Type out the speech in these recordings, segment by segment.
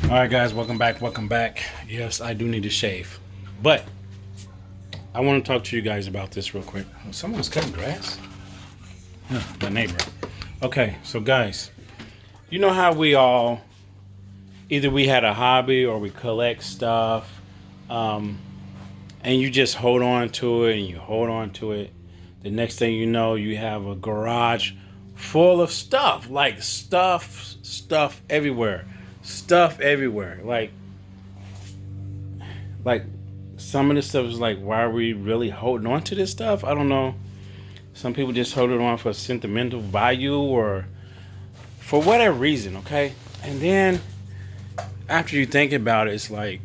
All right, guys, welcome back. Yes, I do need to shave, but I want to talk to you guys about this real quick. Oh, someone's cutting grass. My neighbor. Okay, so guys, you know how we all either we had a hobby or we collect stuff, and you just hold on to it and you hold on to it. The next thing you know, you have a garage full of stuff, like stuff everywhere, like some of this stuff is like, why are we really holding on to this stuff? I don't know. Some people just hold it on for sentimental value or for whatever reason, okay? And then after you think about it, it's like,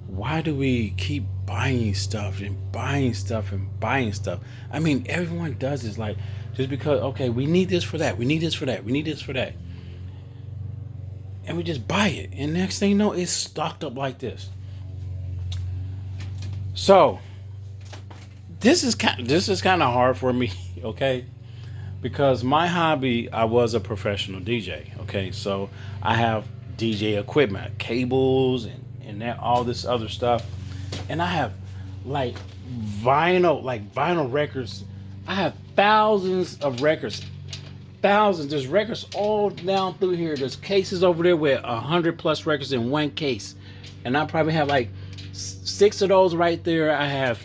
why do we keep buying stuff and buying stuff and buying stuff? I mean, everyone does this, like, just because, okay, we need this for that, we need this for that, we need this for that. And we just buy it. And next thing you know, it's stocked up like this. So this is kind of hard for me, okay? Because my hobby, I was a professional DJ, okay? So I have DJ equipment, cables and that, all this other stuff. And I have like vinyl records. I have thousands of records. Thousands. There's records all down through here. There's cases over there with 100+ records in one case. And I probably have like 6 of those right there. I have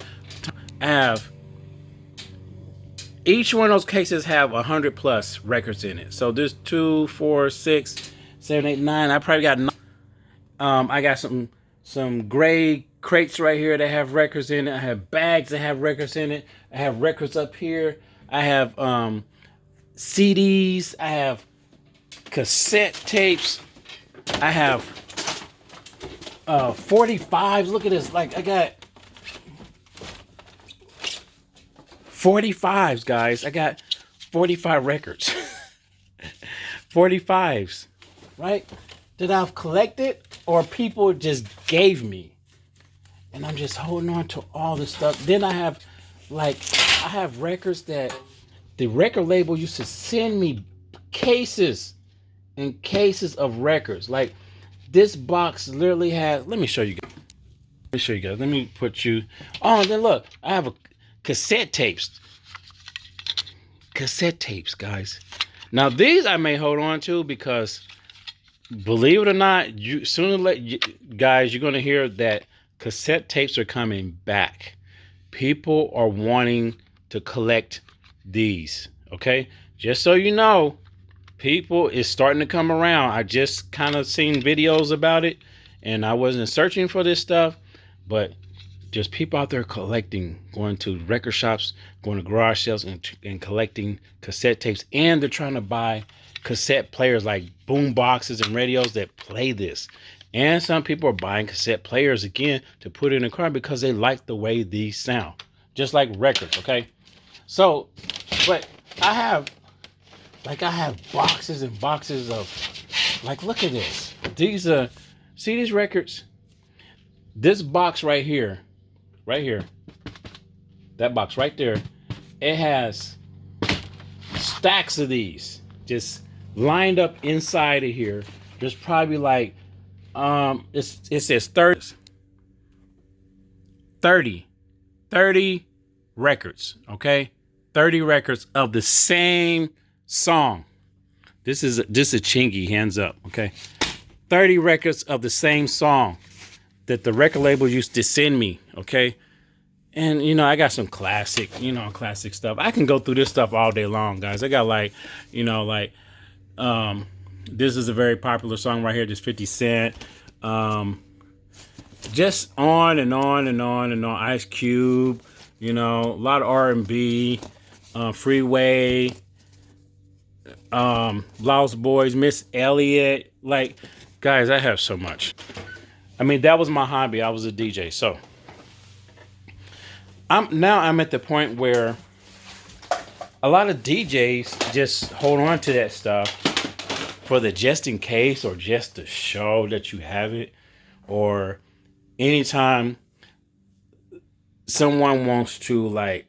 each one of those cases have 100+ records in it. So there's 2, 4, 6, 7, 8, 9. I probably got 9. I got some gray crates right here that have records in it. I have bags that have records in it. I have records up here. I have CDs. I have cassette tapes. I have 45s. Look at this. Like, I got 45s, guys. I got 45 records. 45s, right? That I've collected or people just gave me. And I'm just holding on to all this stuff. Then I have records that the record label used to send me cases and cases of records. Like this box literally has, let me show you guys. Let me put you, oh, then look, I have a cassette tapes, guys. Now these I may hold on to because, believe it or not, guys, you're going to hear that cassette tapes are coming back. People are wanting to collect these, okay? Just so you know, people is starting to come around. I just kind of seen videos about it, and I wasn't searching for this stuff, but just people out there collecting, going to record shops, going to garage sales and collecting cassette tapes. And they're trying to buy cassette players like boom boxes and radios that play this. And some people are buying cassette players again to put in a car because they like the way these sound. Just like records, okay? So, but I have boxes and boxes of, like, look at this. These see these records? This box right here, that box right there, it has stacks of these just lined up inside of here. There's probably like it says 30 records, okay? 30 records of the same song. This is Chingy, hands up, okay? 30 records of the same song that the record label used to send me, okay? And, you know, I got some classic stuff. I can go through this stuff all day long, guys. I got this is a very popular song right here, just 50 Cent. Just on and on and on and on. Ice Cube, you know, a lot of R&B, Freeway, Lost Boys, Miss Elliott. Like, guys, I have so much. I mean, that was my hobby. I was a DJ. So I'm at the point where a lot of DJs just hold on to that stuff for the just in case, or just to show that you have it, or anytime someone wants to like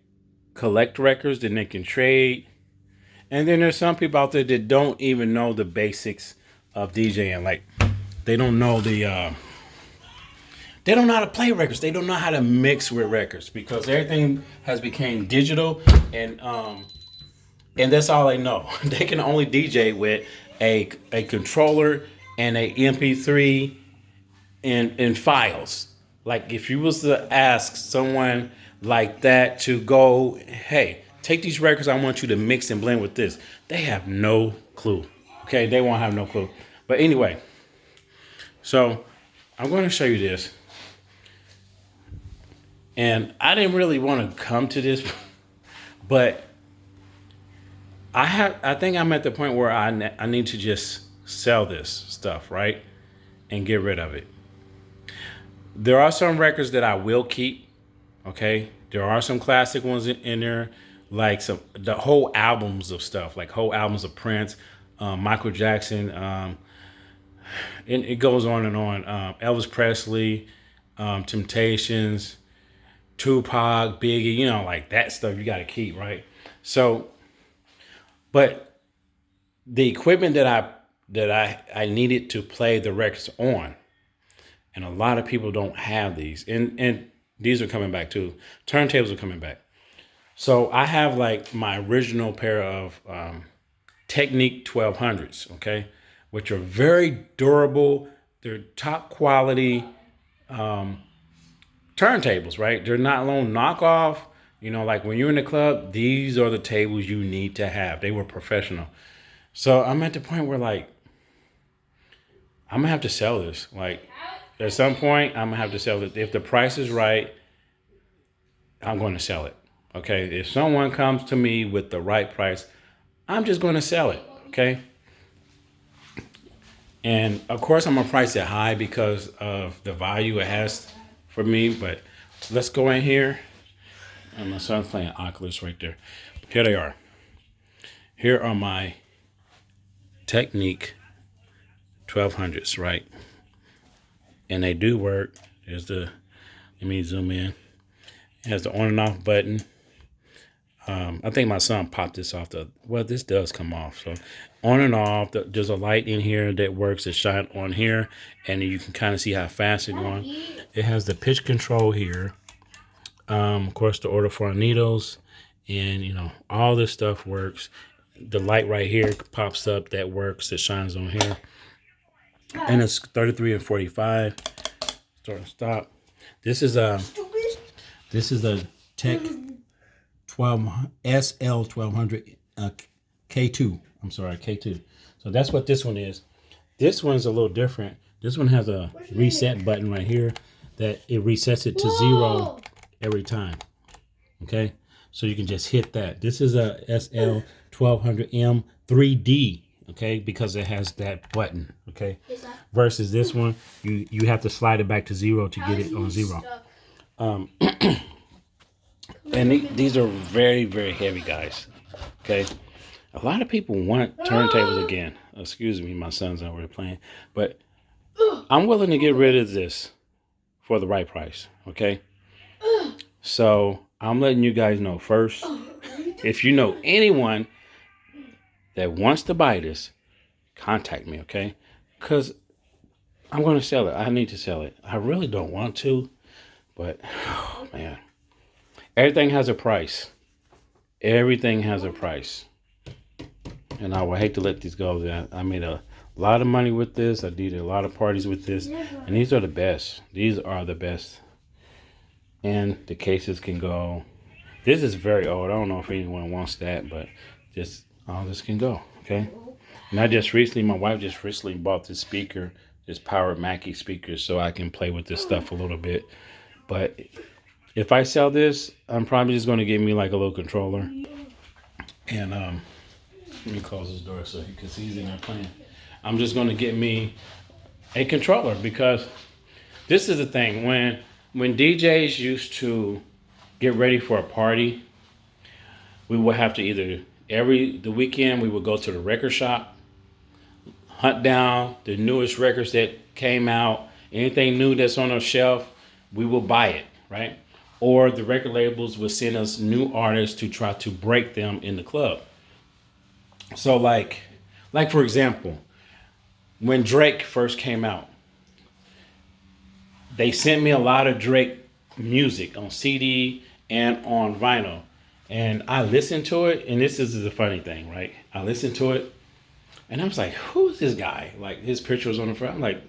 collect records, then they can trade. And then there's some people out there that don't even know the basics of DJing. Like, they don't know they don't know how to play records. They don't know how to mix with records because everything has become digital, and that's all they know. They can only DJ with a controller and a MP3 in files. Like if you was to ask someone like that to go, hey, take these records, I want you to mix and blend with this. They have no clue. Okay, they won't have no clue. But anyway, so I'm going to show you this. And I didn't really want to come to this, but I think I'm at the point where I need to just sell this stuff, right? And get rid of it. There are some records that I will keep. Okay, there are some classic ones in there, like the whole albums of stuff, like whole albums of Prince, Michael Jackson, and it goes on and on. Elvis Presley, Temptations, Tupac, Biggie, like that stuff you got to keep, right? So, but the equipment that I needed to play the records on, and a lot of people don't have these, and these are coming back too. Turntables are coming back. So I have like my original pair of Technique 1200s, okay, which are very durable. They're top quality turntables, right? They're not no knockoff. Like when you're in the club, these are the tables you need to have. They were professional. So I'm at the point where like I'm gonna have to sell this. Like at some point, I'm gonna have to sell it. If the price is right, I'm going to sell it. Okay. If someone comes to me with the right price, I'm just going to sell it. Okay. And of course, I'm gonna price it high because of the value it has for me. But let's go in here. And my son's playing Oculus right there. Here they are. Here are my Technique 1200s, right? And they do work. Let me zoom in. It has the on and off button. I think my son popped this off this does come off. So on and off, there's a light in here that works to shine on here. And you can kind of see how fast it's going. It has the pitch control here. Of course, the order for needles. And, all this stuff works. The light right here pops up that works. It shines on here. And it's 33 and 45. Start and stop. This is a Tech 12 SL 1200 K2. I'm sorry, K2. So that's what this one is. This one's a little different. This one has a reset button right here that it resets it to 0 every time. Okay, so you can just hit that. This is a SL 1200M 3D. Okay, because it has that button. Okay, versus this one, you have to slide it back to 0 to get it on 0. And these are very, very heavy, guys. Okay, a lot of people want turntables again. Excuse me, my son's over there playing, but I'm willing to get rid of this for the right price. Okay, so I'm letting you guys know first. If you know anyone that wants to buy this, contact me, okay? Because I'm going to sell it. I need to sell it. I really don't want to, but, oh, man. Everything has a price. Everything has a price. And I would hate to let these go. I made a lot of money with this. I did a lot of parties with this. And these are the best. These are the best. And the cases can go. This is very old. I don't know if anyone wants that, but just all this can go, okay? And my wife just recently bought this speaker, this powered Mackie speaker, so I can play with this stuff a little bit. But if I sell this, I'm probably just going to get me like a little controller. And let me close this door so he can see he's in there playing. I'm just going to get me a controller because this is the thing. When DJs used to get ready for a party, we would have to either the weekend we would go to the record shop, hunt down the newest records that came out, anything new that's on a shelf, we will buy it, right? Or the record labels would send us new artists to try to break them in the club. So like for example, when Drake first came out, they sent me a lot of Drake music on CD and on vinyl. And I listened to it, and this is the funny thing, right? I listened to it, and I was like, who's this guy? Like, his picture was on the front. I'm like,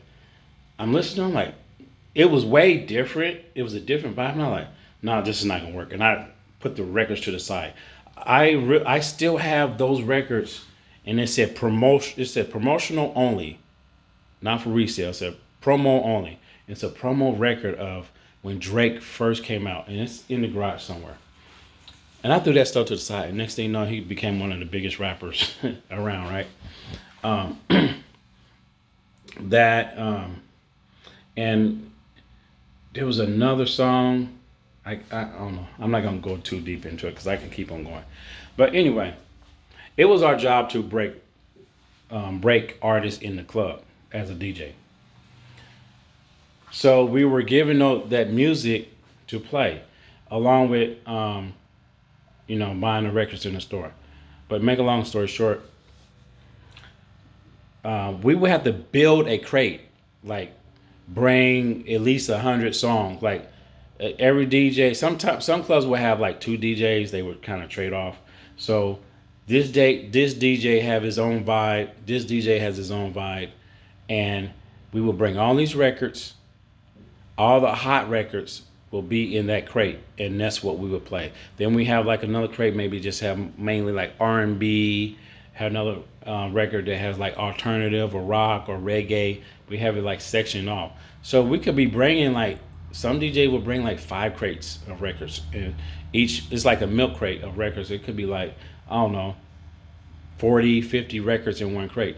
I'm listening, I'm like, it was way different. It was a different vibe. And I'm like, no, this is not gonna work. And I put the records to the side. I still have those records, and it said promotion. It said promotional only, not for resale. It said promo only. It's a promo record of when Drake first came out, and it's in the garage somewhere. And I threw that stuff to the side. And next thing you know, he became one of the biggest rappers around, right? Um, that and there was another song. I don't know. I'm not gonna go too deep into it because I can keep on going. But anyway, it was our job to break artists in the club as a DJ. So we were given that music to play, along with buying the records in the store. But make a long story short, we would have to build a crate, like bring at least 100 songs. Like every DJ, sometimes some clubs would have like two DJs. They would kind of trade off. So this DJ have his own vibe. This DJ has his own vibe, and we will bring all these records. All the hot records will be in that crate, and that's what we would play. Then we have like another crate, maybe just have mainly like R&B. Have another record that has like alternative or rock or reggae. We have it like sectioned off, so we could be bringing like some DJ will bring like 5 crates of records, and each is like a milk crate of records. It could be like, I don't know, 40, 50 records in one crate.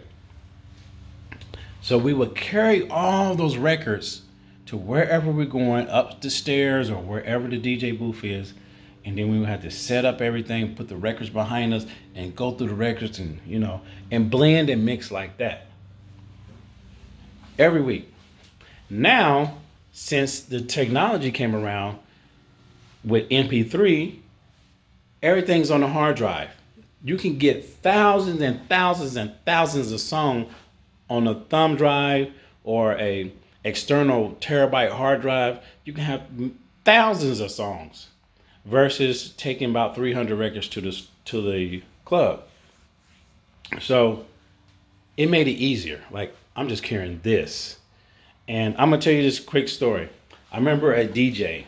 So we would carry all those records to wherever we're going, up the stairs or wherever the DJ booth is. And then we would have to set up everything, put the records behind us, and go through the records and, and blend and mix like that every week. Now, since the technology came around with MP3, everything's on a hard drive. You can get thousands and thousands and thousands of songs on a thumb drive or a external terabyte hard drive. You can have thousands of songs versus taking about 300 records to the club. So it made it easier. Like, I'm just carrying this. And I'm gonna tell you this quick story. I remember a DJ.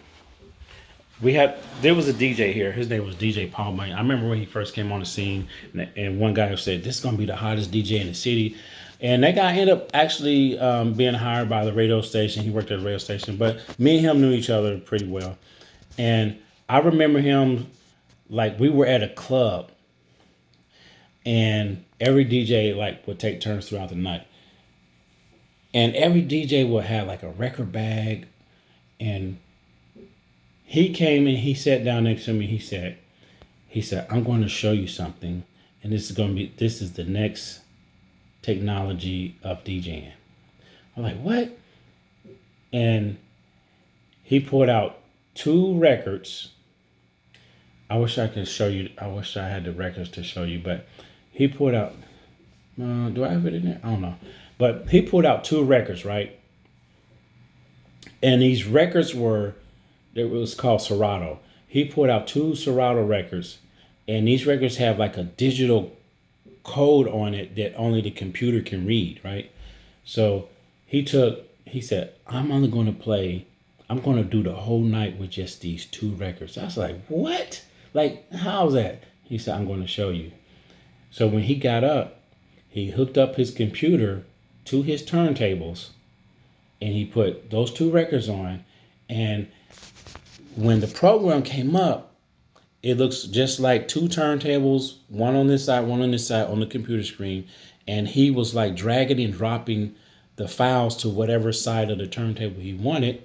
There was a DJ here. His name was DJ Paul Bunyan. I remember when he first came on the scene, and one guy said, "This is gonna be the hottest DJ in the city." And that guy ended up actually being hired by the radio station. He worked at the radio station, but me and him knew each other pretty well. And I remember him, like, we were at a club, and every DJ like would take turns throughout the night. And every DJ would have like a record bag, and he came and he sat down next to me. He said, "I'm going to show you something, and this is the next technology of DJing." I'm like, "What?" And he pulled out 2 records. I wish I could show you. I wish I had the records to show you, but he pulled out. Do I have it in there? I don't know. But he pulled out 2 records, right? And these records it was called Serato. He pulled out 2 Serato records, and these records have like a digital code on it that only the computer can read, right? So he said, I'm going to do the whole night with just these 2 records. I was like, what? Like, how's that? He said, I'm going to show you. So when he got up, he hooked up his computer to his turntables, and he put those 2 records on. And when the program came up, it looks just like 2 turntables, one on this side, one on this side on the computer screen. And he was like dragging and dropping the files to whatever side of the turntable he wanted.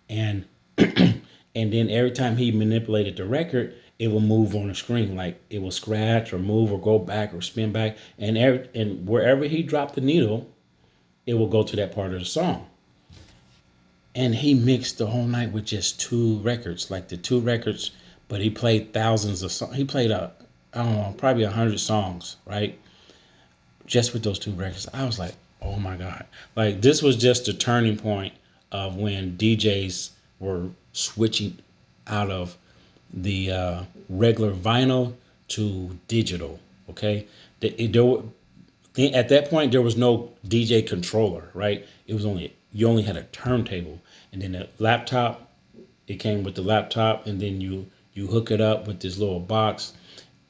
And and then every time he manipulated the record, it will move on the screen. Like, it will scratch or move or go back or spin back. And wherever he dropped the needle, it will go to that part of the song. And he mixed the whole night with just 2 records, like the 2 records, but he played thousands of songs. He played, I don't know, probably 100 songs, right? Just with those 2 records. I was like, oh my God. Like, this was just the turning point of when DJs were switching out of the regular vinyl to digital. Okay, at that point there was no DJ controller, right? It was only you only had a turntable, and then the laptop. It came with the laptop, and then you hook it up with this little box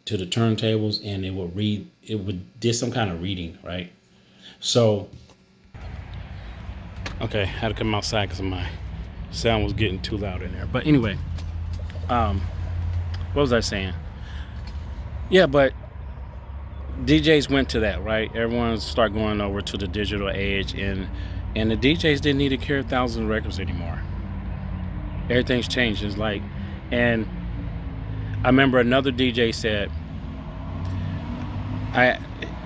to the turntables, and it would read. It would did some kind of reading, right? So, okay, I had to come outside because my sound was getting too loud in there. But anyway, what was I saying? Yeah, but DJs went to that, right? Everyone started going over to the digital age, and the DJs didn't need to carry thousands of records anymore. Everything's changed. It's like, and I remember another DJ said,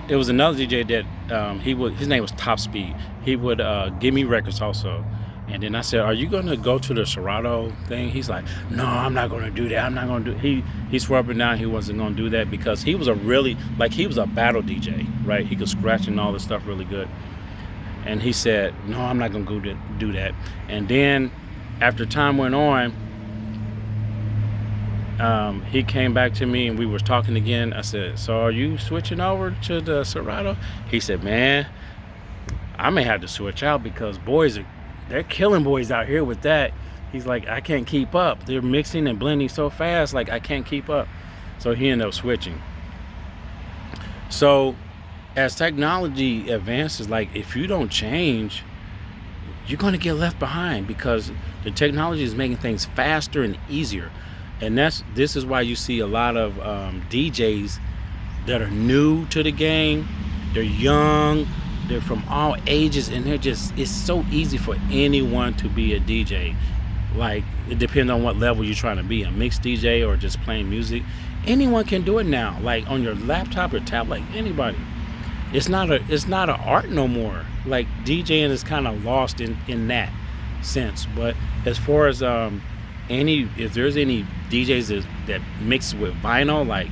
it was another DJ that his name was Top Speed. He would give me records also. And then I said, "Are you gonna go to the Serato thing?" He's like, "No, I'm not gonna do that. I'm not gonna do." He swore up and down he wasn't gonna do that because he was a battle DJ, right? He could scratch and all this stuff really good. And he said, "No, I'm not gonna go do that." And then after time went on, he came back to me and we were talking again. I said, "So are you switching over to the Serato?" He said, "Man, I may have to switch out because they're killing boys out here with that." He's like, "I can't keep up. They're mixing and blending so fast, like I can't keep up." So he ended up switching. So as technology advances, like if you don't change, you're going to get left behind because the technology is making things faster and easier. And this is why you see a lot of DJs that are new to the game. They're young, they're from all ages, and it's so easy for anyone to be a DJ. Like, it depends on what level you're trying to be, a mixed DJ or just playing music. Anyone can do it now, like on your laptop or tablet, like anybody. It's not an art no more. Like, DJing is kind of lost in that sense. But as far as if there's any DJs that mix with vinyl, like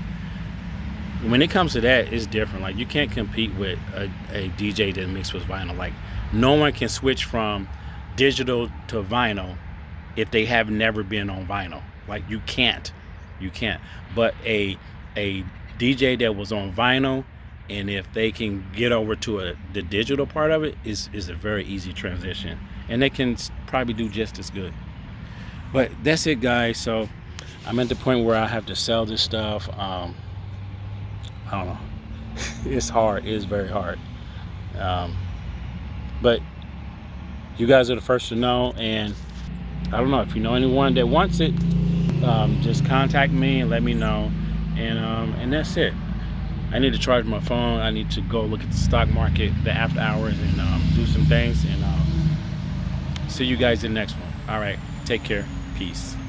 when it comes to that, it's different. Like, you can't compete with a DJ that mix with vinyl. Like, no one can switch from digital to vinyl if they have never been on vinyl. Like, you can't. But a DJ that was on vinyl, and if they can get over to the digital part of it, is a very easy transition, and they can probably do just as good. But that's it, guys. So I'm at the point where I have to sell this stuff. I don't know. It's hard. It's very hard. But you guys are the first to know, and I don't know if you know anyone that wants it. Just contact me and let me know, and that's it. I need to charge my phone. I need to go look at the stock market, the after hours, and do some things. And see you guys in the next one. All right. Take care. Peace.